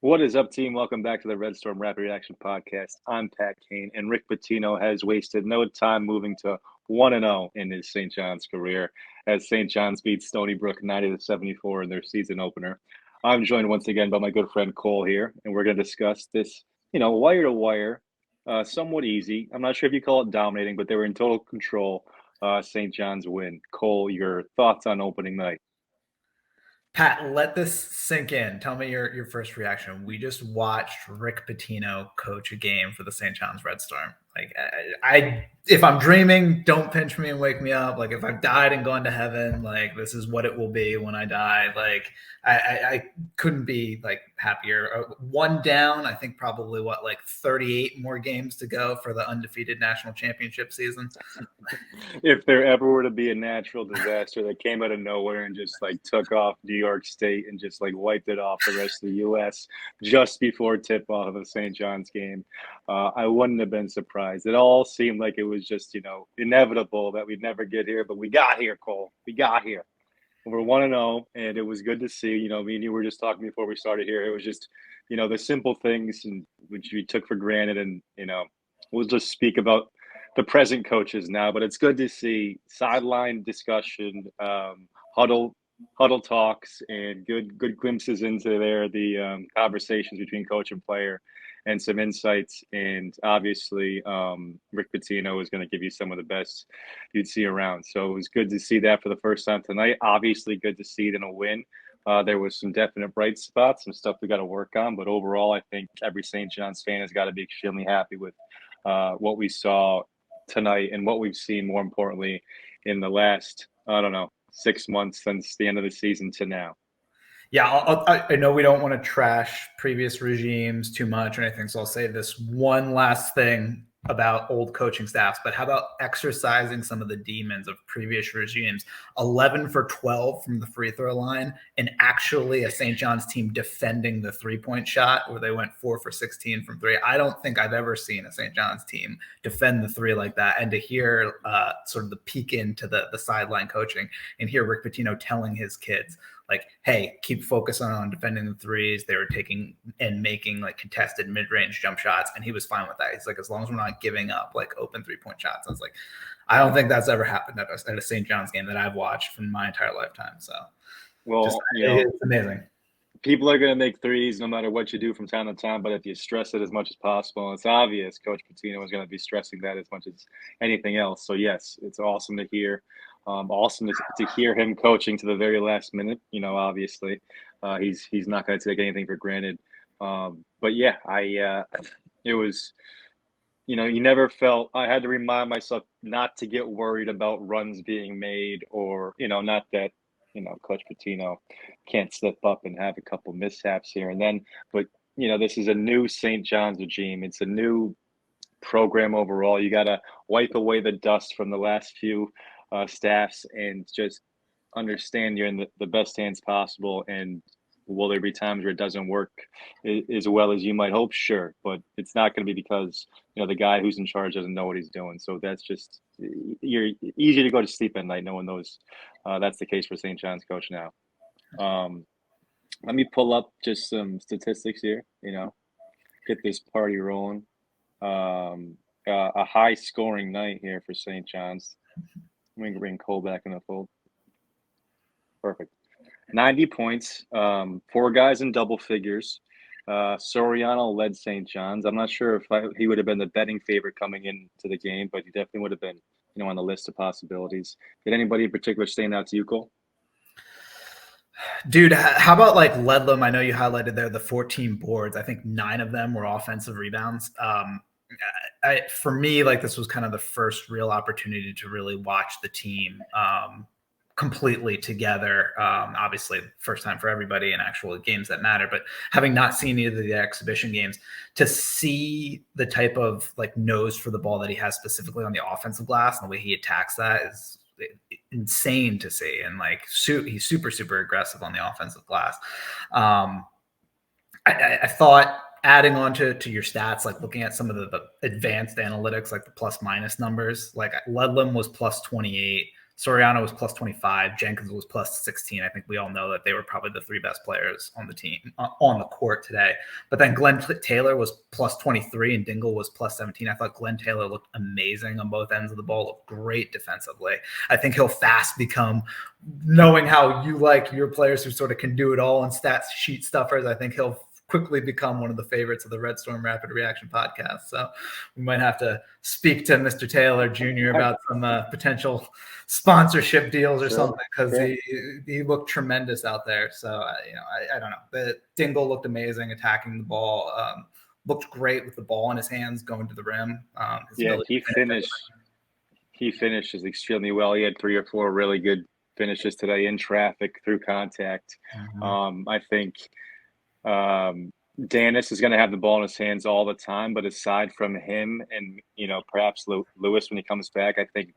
What is up, team? Welcome back to the Red Storm Rapid Reaction Podcast. I'm Pat Kane, and Rick Pitino has wasted no time moving to 1-0 in his St. John's career as St. John's beats Stony Brook 90-74 in their season opener. I'm joined once again by my good friend Cole here, and we're going to discuss this, wire to wire, somewhat easy. I'm not sure if you call it dominating, but they were in total control. St. John's win. Cole, your thoughts on opening night? Pat, let this sink in. Tell me your first reaction. We just watched Rick Pitino coach a game for the St. John's Red Storm. Like, I if I'm dreaming, don't pinch me and wake me up. Like, if I've died and gone to heaven, like, this is what it will be when I die. Like, I couldn't be like happier. One down, I think probably 38 more games to go for the undefeated national championship season. If there ever were to be a natural disaster that came out of nowhere and just like took off New York State and just like wiped it off the rest of the U.S. just before tip off of the St. John's game, I wouldn't have been surprised. It all seemed like it was just, inevitable that we'd never get here, but we got here, Cole. We got here. We're 1-0, and it was good to see. Me and you were just talking before we started here. It was just, the simple things and which we took for granted, and we'll just speak about the present coaches now. But it's good to see sideline discussion, huddle talks, and good glimpses into the conversations between coach and player, and some insights. And obviously, Rick Pitino is going to give you some of the best you'd see around. So it was good to see that for the first time tonight. Obviously, good to see it in a win. There was some definite bright spots, some stuff we got to work on. But overall, I think every St. John's fan has got to be extremely happy with what we saw tonight and what we've seen, more importantly, in the last, 6 months since the end of the season to now. Yeah, I know we don't want to trash previous regimes too much or anything, so I'll say this one last thing about old coaching staffs, but how about exercising some of the demons of previous regimes? 11 for 12 from the free throw line, and actually a St. John's team defending the three-point shot where they went 4 for 16 from three. I don't think I've ever seen a St. John's team defend the three like that. And to hear sort of the peek into the sideline coaching and hear Rick Pitino telling his kids, like, hey, keep focusing on defending the threes. They were taking and making like contested mid-range jump shots, and he was fine with that. He's like, as long as we're not giving up like open three-point shots. I was like, I don't think that's ever happened at a St. John's game that I've watched from my entire lifetime. So, it's amazing. People are going to make threes no matter what you do from time to time, but if you stress it as much as possible, it's obvious Coach Pitino is going to be stressing that as much as anything else. So, yes, it's awesome to hear. Awesome to hear him coaching to the very last minute. Obviously, he's not going to take anything for granted. But yeah, it was, you never felt. I had to remind myself not to get worried about runs being made, or not that Coach Pitino can't slip up and have a couple mishaps here and then. But this is a new St. John's regime. It's a new program overall. You got to wipe away the dust from the last few staffs and just understand you're in the best hands possible. And will there be times where it doesn't work as well as you might hope? Sure, but it's not going to be because the guy who's in charge doesn't know what he's doing. So that's just, you're easy to go to sleep at night knowing those. That's the case for St. John's coach now. Let me pull up just some statistics here. Get this party rolling. A high scoring night here for St. John's. Let me bring Cole back in the fold. Perfect. 90 points, 4 guys in double figures. Soriano led St. John's. I'm not sure if he would have been the betting favorite coming into the game, but he definitely would have been, on the list of possibilities. Did anybody in particular stand out to you, Cole? Dude, how about like Ledlam? I know you highlighted there the 14 boards. I think 9 of them were offensive rebounds. For me, like, this was kind of the first real opportunity to really watch the team completely together. Obviously, first time for everybody in actual games that matter, but having not seen either of the exhibition games, to see the type of like nose for the ball that he has specifically on the offensive glass and the way he attacks that is insane to see. And like, he's super, super aggressive on the offensive glass. I thought, adding on to your stats, like looking at some of the advanced analytics, like the plus minus numbers, like Ledlam was plus 28, Soriano was plus 25. Jenkins was plus 16. I think we all know that they were probably the three best players on the team on the court today. But then Glenn Taylor was plus 23 and Dingle was plus 17. I thought Glenn Taylor looked amazing on both ends of the ball, looked great defensively. I think he'll fast become, knowing how you like your players who sort of can do it all and stats sheet stuffers, I think he'll quickly become one of the favorites of the Red Storm Rapid Reaction podcast. So we might have to speak to Mr. Taylor Jr. about some potential sponsorship deals or something, because he looked tremendous out there. So, I don't know. The Dingle looked amazing attacking the ball. Looked great with the ball in his hands going to the rim. He finishes extremely well. He had 3 or 4 really good finishes today in traffic through contact. Mm-hmm. I think Danis is going to have the ball in his hands all the time, but aside from him and, perhaps Lewis when he comes back, I think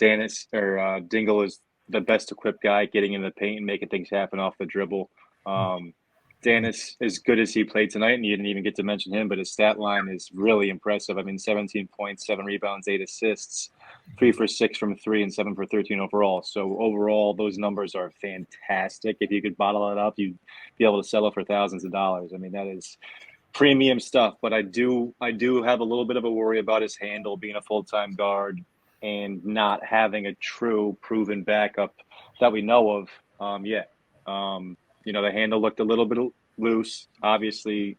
Danis or Dingle is the best equipped guy getting in the paint and making things happen off the dribble. Danis, as good as he played tonight, and you didn't even get to mention him, but his stat line is really impressive. 17 points, 7 rebounds, 8 assists, 3 for 6 from 3, and 7 for 13 overall. So overall, those numbers are fantastic. If you could bottle it up, you'd be able to sell it for thousands of dollars. That is premium stuff. But I do have a little bit of a worry about his handle, being a full-time guard and not having a true proven backup that we know of yet. The handle looked a little bit loose. Obviously,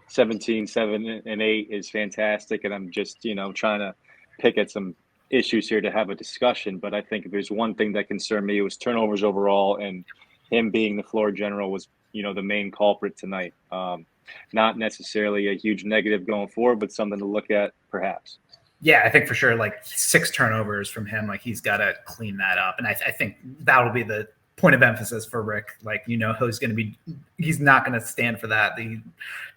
17, 7, and 8 is fantastic, and I'm just, trying to pick at some issues here to have a discussion. But I think if there's one thing that concerned me, it was turnovers overall, and him being the floor general was, the main culprit tonight. Not necessarily a huge negative going forward, but something to look at perhaps. Yeah, I think for sure, 6 turnovers from him, he's got to clean that up. And I think that'll be the point of emphasis for Rick. He's not going to stand for that.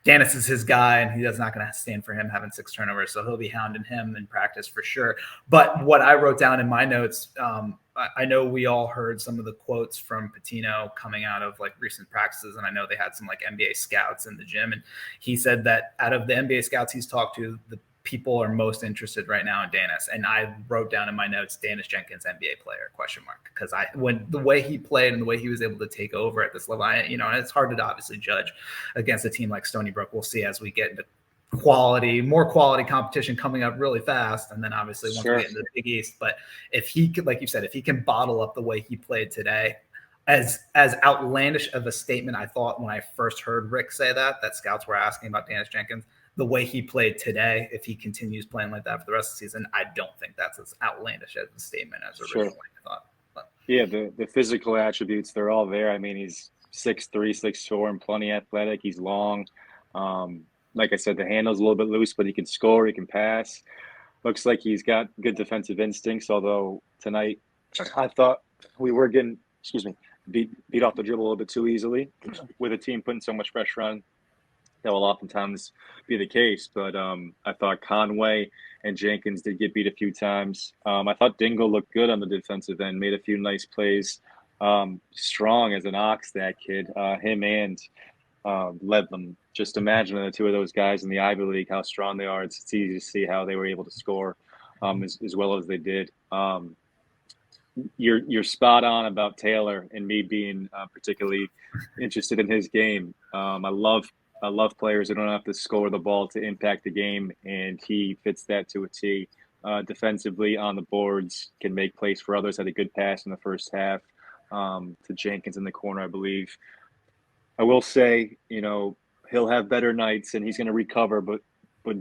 Danis is his guy, and he's not going to stand for him having 6 turnovers. So he'll be hounding him in practice for sure. But what I wrote down in my notes, I know we all heard some of the quotes from Pitino coming out of recent practices, and I know they had some NBA scouts in the gym, and he said that out of the NBA scouts he's talked to, the people are most interested right now in Danis. And I wrote down in my notes, Danis Jenkins, NBA player, ? Because when the way he played and the way he was able to take over at this level, and it's hard to obviously judge against a team like Stony Brook. We'll see as we get into more quality competition coming up really fast. And then obviously once we get into the Big East, but if he could, like you said, if he can bottle up the way he played today, as outlandish of a statement I thought when I first heard Rick say that scouts were asking about Danis Jenkins, the way he played today, if he continues playing like that for the rest of the season, I don't think that's as outlandish as a statement as originally I thought. But. Yeah, the physical attributes, they're all there. He's 6'3", 6'4", and plenty athletic. He's long. Like I said, the handle's a little bit loose, but he can score, he can pass. Looks like he's got good defensive instincts, although tonight I thought we were getting, beat off the dribble a little bit too easily with a team putting so much pressure on. That will oftentimes be the case, but I thought Conway and Jenkins did get beat a few times. I thought Dingle looked good on the defensive end, made a few nice plays. Strong as an ox, that kid. Him and Ledlam. Just imagine the two of those guys in the Ivy League, how strong they are. It's easy to see how they were able to score as well as they did. You're spot on about Taylor and me being particularly interested in his game. I love players that don't have to score the ball to impact the game, and he fits that to a T. Defensively on the boards, can make plays for others. Had a good pass in the first half to Jenkins in the corner, I believe. I will say, he'll have better nights, and he's going to recover, but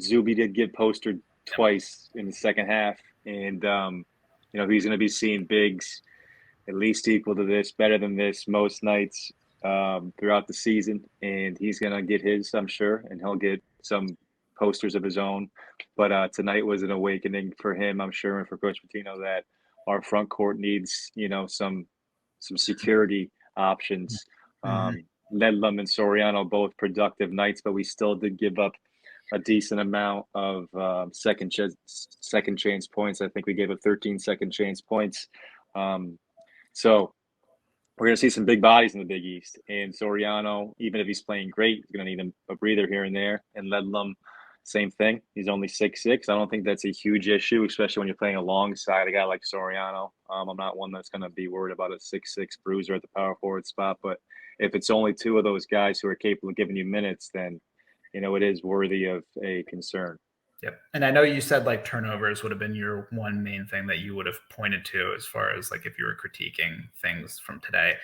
Zuby did get postered twice in the second half, and he's going to be seeing bigs at least equal to this, better than this most nights throughout the season, and he's going to get his, I'm sure, and he'll get some posters of his own. But tonight was an awakening for him, I'm sure, and for Coach Pitino, that our front court needs, some security options. Ledlam and Soriano, both productive nights, but we still did give up a decent amount of second chance points. I think we gave up 13 second chance points. So we're going to see some big bodies in the Big East. And Soriano, even if he's playing great, he's going to need a breather here and there. And Ledlam, same thing. He's only 6'6". I don't think that's a huge issue, especially when you're playing alongside a guy like Soriano. I'm not one that's going to be worried about a 6'6" bruiser at the power forward spot, but if it's only two of those guys who are capable of giving you minutes, then it is worthy of a concern. Yep. And I know you said like turnovers would have been your one main thing that you would have pointed to as far as like if you were critiquing things from today.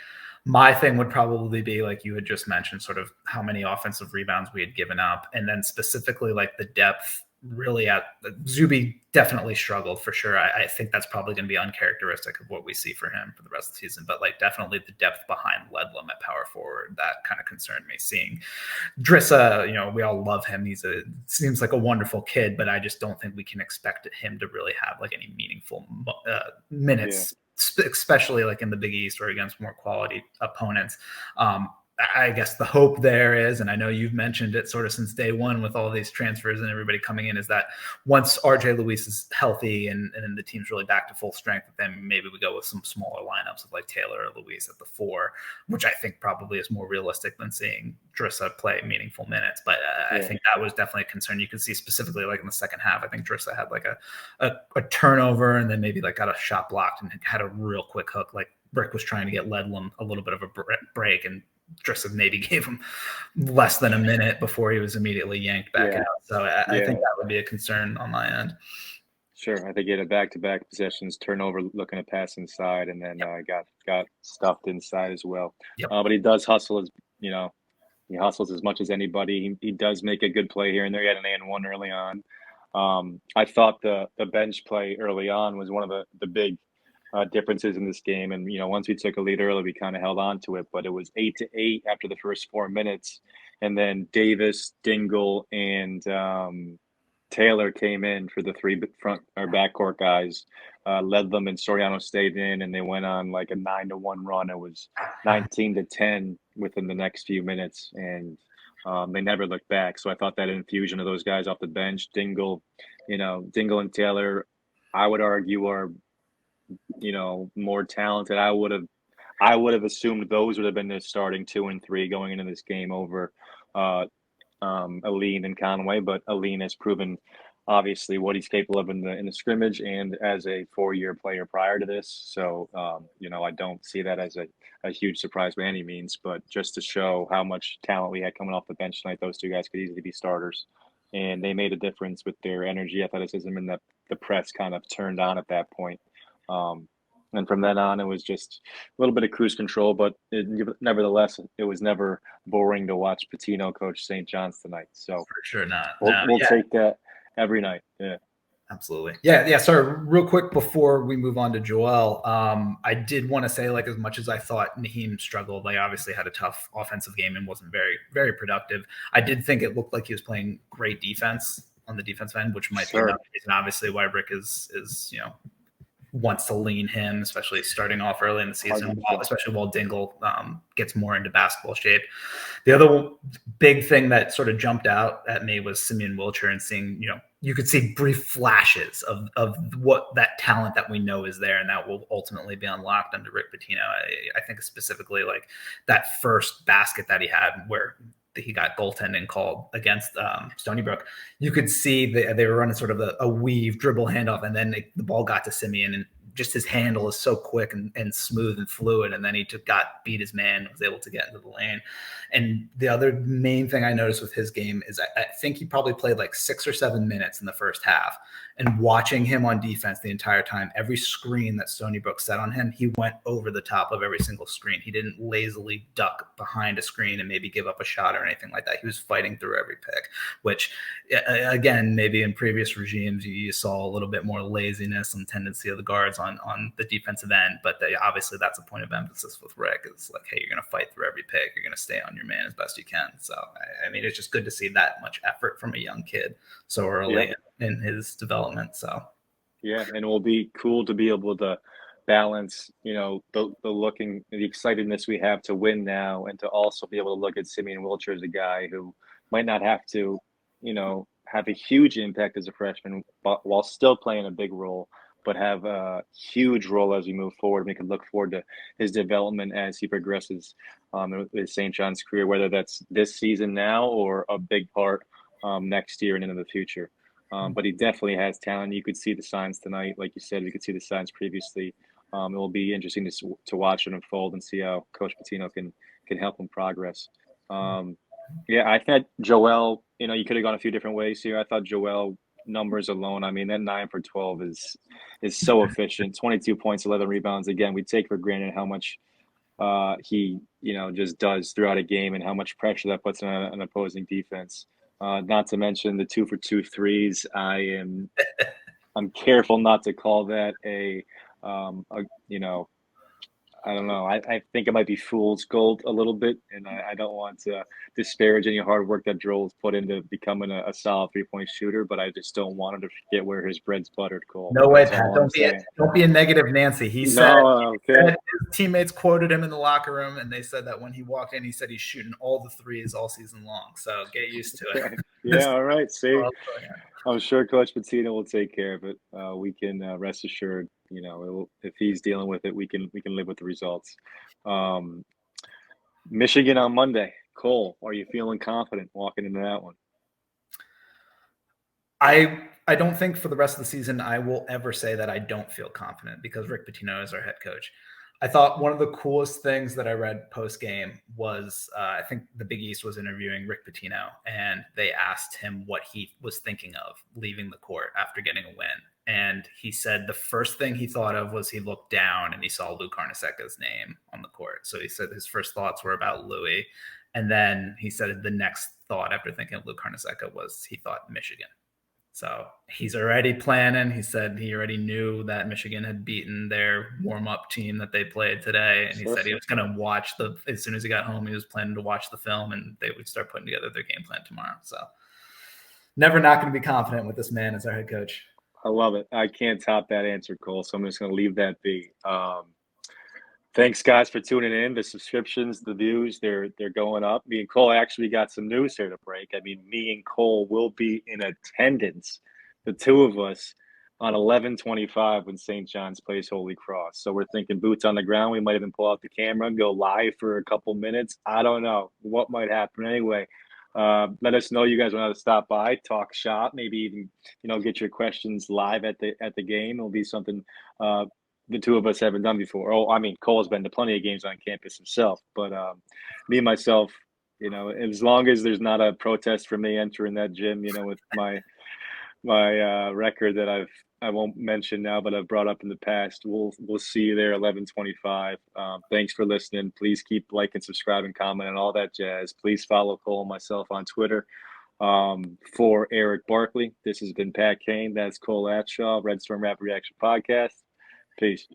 My thing would probably be like you had just mentioned, sort of how many offensive rebounds we had given up. And then specifically like the depth really at Zuby definitely struggled for sure. I think that's probably going to be uncharacteristic of what we see for him for the rest of the season, but like definitely the depth behind Ledlum at power forward, that kind of concerned me. Seeing Drissa, we all love him. Seems like a wonderful kid, but I just don't think we can expect him to really have like any meaningful minutes, especially like in the Big East or against more quality opponents. I guess the hope there is, and I know you've mentioned it sort of since day one with all these transfers and everybody coming in, is that once RJ Luis is healthy and the team's really back to full strength, then maybe we go with some smaller lineups of like Taylor or Luis at the 4, which I think probably is more realistic than seeing Drissa play meaningful minutes. But I think that was definitely a concern. You could see specifically like in the second half, I think Drissa had like a turnover and then maybe like got a shot blocked and had a real quick hook. Like Brick was trying to get Ledlum a little bit of a break, and Drissa maybe gave him less than a minute before he was immediately yanked back out. So I think that would be a concern on my end. Sure. I think he had a back-to-back possessions, turnover looking to pass inside, and then got stuffed inside as well. But he does hustle he hustles as much as anybody. He does make a good play here and there. He had an and one early on. I thought the bench play early on was one of the big differences in this game. And, once we took a lead early, we kind of held on to it, but it was 8-8 after the first 4 minutes. And then Davis, Dingle, and Taylor came in for the 3 front or backcourt guys, led them, and Soriano stayed in, and they went on like a 9-1 run. It was 19-10 within the next few minutes, and they never looked back. So I thought that infusion of those guys off the bench, Dingle and Taylor, I would argue are more talented. I would have assumed those would have been the starting 2 and 3 going into this game over Aline and Conway, but Aline has proven obviously what he's capable of in the scrimmage and as a 4-year player prior to this. So I don't see that as a huge surprise by any means, but just to show how much talent we had coming off the bench tonight, those 2 guys could easily be starters, and they made a difference with their energy, athleticism, and the press kind of turned on at that point. And from then on, it was just a little bit of cruise control, but nevertheless, it was never boring to watch Pitino coach St. John's tonight. So for sure not. We'll take that every night. Yeah. Absolutely. Yeah. Sorry, real quick before we move on to Joel, I did want to say, like, as much as I thought Naheem struggled, like obviously had a tough offensive game and wasn't very, very productive. I did think it looked like he was playing great defense on the defensive end, which might be another reason, obviously, why Rick is wants to lean him, especially starting off early in the season, especially while Dingle gets more into basketball shape. The other big thing that sort of jumped out at me was Simeon Wilcher, and seeing, you could see brief flashes of what that talent that we know is there, and that will ultimately be unlocked under Rick Pitino. I think specifically like that first basket that he had where he got goaltending called against Stony Brook. You could see they were running sort of a weave dribble handoff, and then the ball got to Simeon, and just his handle is so quick and smooth and fluid. And then he beat his man and was able to get into the lane. And the other main thing I noticed with his game is I think he probably played like 6 or 7 minutes in the first half. And watching him on defense the entire time, every screen that Stony Brook set on him, he went over the top of every single screen. He didn't lazily duck behind a screen and maybe give up a shot or anything like that. He was fighting through every pick, which, again, maybe in previous regimes, you saw a little bit more laziness and tendency of the guards on the defensive end. But obviously that's a point of emphasis with Rick. It's like, hey, you're going to fight through every pick. You're going to stay on your man as best you can. So, I mean, it's just good to see that much effort from a young kid so early in his development. So yeah, and it will be cool to be able to balance, the excitedness we have to win now, and to also be able to look at Simeon Wilcher as a guy who might not have to, have a huge impact as a freshman, but while still playing a big role, but have a huge role as we move forward. We can look forward to his development as he progresses with St. John's career, whether that's this season now or a big part next year and into the future. But he definitely has talent. You could see the signs tonight, like you said. You could see the signs previously. It will be interesting to watch it unfold and see how Coach Pitino can help him progress. Um, yeah, I thought Joel. You could have gone a few different ways here. I thought Joel numbers alone. I mean, that 9 for 12 is so efficient. 22 points, 11 rebounds. Again, we take for granted how much he just does throughout a game and how much pressure that puts on an opposing defense. Not to mention the 2 for 2 threes. I'm careful not to call that I don't know. I think it might be fool's gold a little bit, and I don't want to disparage any hard work that Joel's put into becoming a solid 3-point shooter, but I just don't want him to forget where his bread's buttered, Cole. No way, That's Pat. all I'm saying. Don't be a negative Nancy. He said, No, okay. his teammates quoted him in the locker room, and they said that when he walked in, he said he's shooting all the threes all season long. So get used to it. Yeah, all right. See, I'm sure Coach Pitino will take care of it. We can rest assured. If he's dealing with it, we can live with the results. Michigan on Monday. Cole, are you feeling confident walking into that one? I don't think for the rest of the season I will ever say that I don't feel confident because Rick Pitino is our head coach. I thought one of the coolest things that I read post game was I think the Big East was interviewing Rick Pitino, and they asked him what he was thinking of leaving the court after getting a win. And he said the first thing he thought of was he looked down and he saw Lou Carnesecca's name on the court. So he said his first thoughts were about Louis. And then he said the next thought after thinking of Lou Carnesecca was he thought Michigan. So he's already planning. He said he already knew that Michigan had beaten their warm-up team that they played today. And he said he was going to watch as soon as he got home, he was planning to watch the film and they would start putting together their game plan tomorrow. So never not going to be confident with this man as our head coach. I love it. I can't top that answer, Cole. So I'm just going to leave that be. Thanks, guys, for tuning in. The subscriptions, the views, they're going up. Me and Cole actually got some news here to break. I mean, me and Cole will be in attendance, the two of us, on 11/25 when St. John's plays Holy Cross. So we're thinking boots on the ground. We might even pull out the camera and go live for a couple minutes. I don't know what might happen. Anyway, let us know you guys want to stop by, talk shop, maybe even get your questions live at the game. It'll be something the two of us haven't done before. Oh, I mean, Cole's been to plenty of games on campus himself, but me and myself, as long as there's not a protest for me entering that gym, with my record that I won't mention now, but I've brought up in the past, we'll see you there 11/25. Thanks for listening. Please keep liking, subscribing, comment, and all that jazz. Please follow Cole and myself on Twitter. For Eric Barkley, this has been Pat Kane. That's Cole Atshaw, Red Storm Rapid Reaction Podcast. Peace.